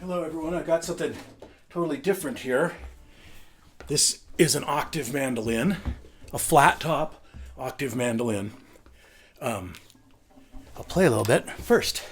Hello everyone, I got something totally different here. This is an octave mandolin, a flat top octave mandolin. I'll play a little bit first.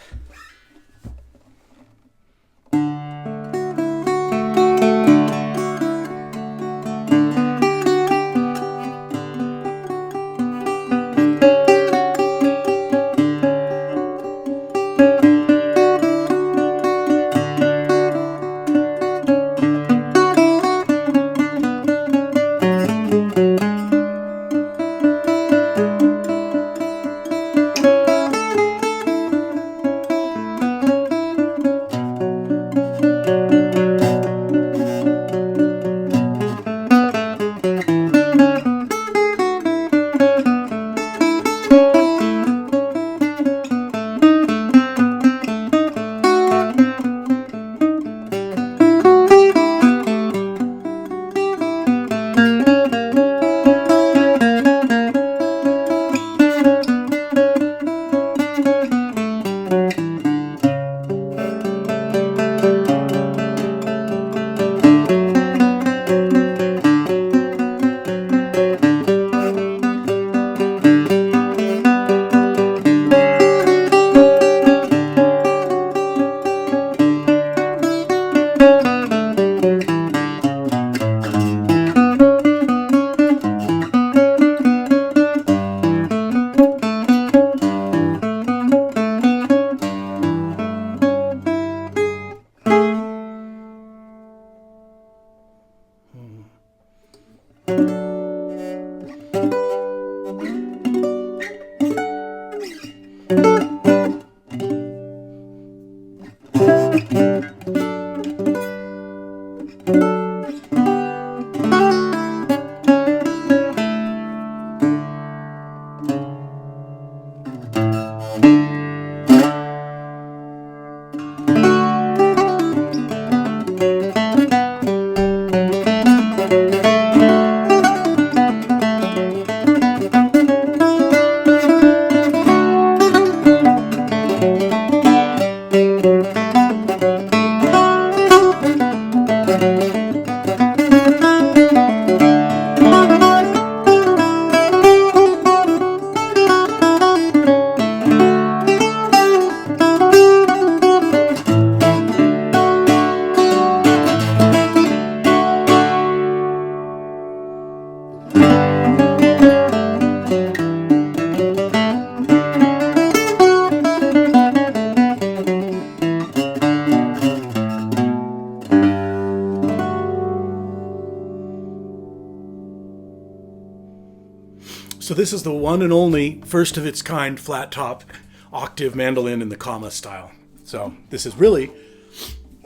So this is the one and only first of its kind flat top octave mandolin in the comma style. So this is really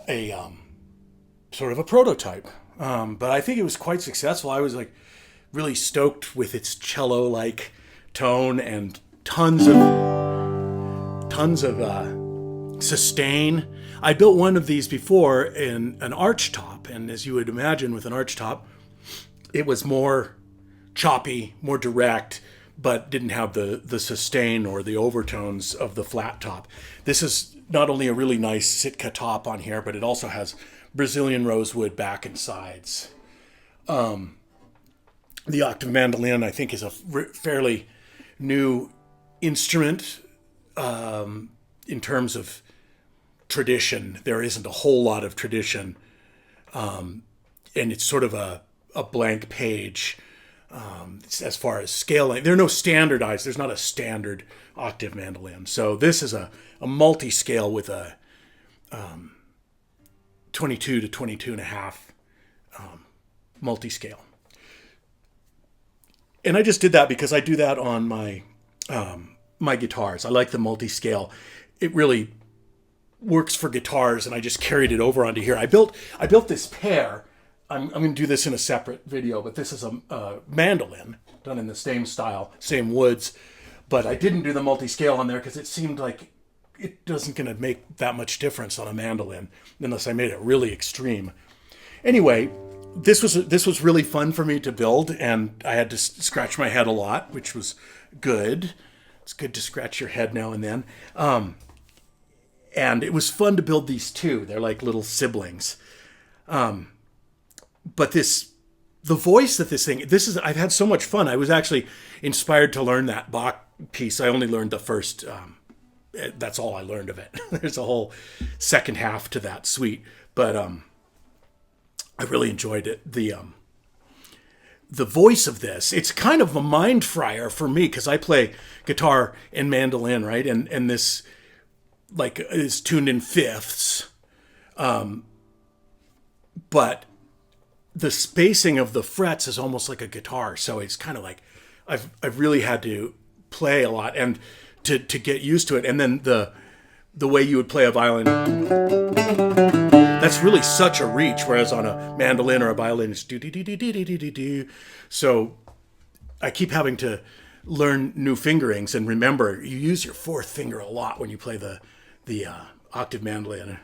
a sort of a prototype, but I think it was quite successful. I was like really stoked with its cello-like tone and tons of sustain. I built one of these before in an arch top, and as you would imagine with an arch top, it was more choppy, more direct, but didn't have the sustain or the overtones of the flat top. This is not only a really nice Sitka top on here, but it also has Brazilian rosewood back and sides. The octave mandolin, I think, is a fairly new instrument in terms of tradition. There isn't a whole lot of tradition, and it's sort of a blank page. As far as scaling, there's not a standard octave mandolin. So this is a multi-scale with a 22 to 22 and a half multi-scale. And I just did that because I do that on my my guitars. I like the multi-scale. It really works for guitars, and I just carried it over onto here. I built this pair. I'm going to do this in a separate video, but this is a mandolin done in the same style, same woods. But I didn't do the multi-scale on there because it seemed like it doesn't going to make that much difference on a mandolin unless I made it really extreme. Anyway, this was really fun for me to build, and I had to scratch my head a lot, which was good. It's good to scratch your head now and then. And it was fun to build these two. They're like little siblings. But the voice that I've had so much fun. I was actually inspired to learn that Bach piece. I only learned the first, that's all I learned of it. There's a whole second half to that suite. But I really enjoyed it. The voice of this, it's kind of a mind fryer for me because I play guitar and mandolin, right? And this like is tuned in fifths. But the spacing of the frets is almost like a guitar. So it's kind of like I've really had to play a lot and to get used to it. And then the way you would play a violin, that's really such a reach, whereas on a mandolin or a violin, it's do. So I keep having to learn new fingerings, and remember, you use your fourth finger a lot when you play the octave mandolin.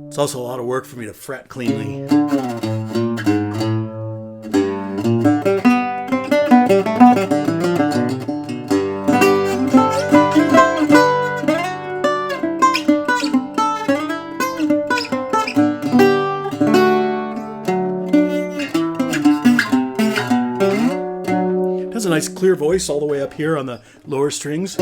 It's also a lot of work for me to fret cleanly. It has a nice clear voice all the way up here on the lower strings.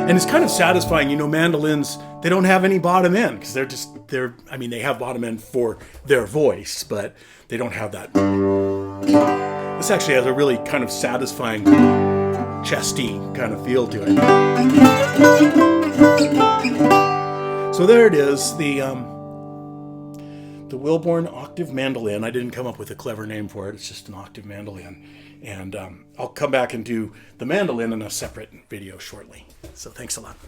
And it's kind of satisfying, mandolins, they don't have any bottom end because they have bottom end for their voice, but they don't have that. This actually has a really kind of satisfying, chesty kind of feel to it. So there it is, the Wilborn Octave Mandolin. I didn't come up with a clever name for it. It's just an octave mandolin. And I'll come back and do the mandolin in a separate video shortly. So thanks a lot.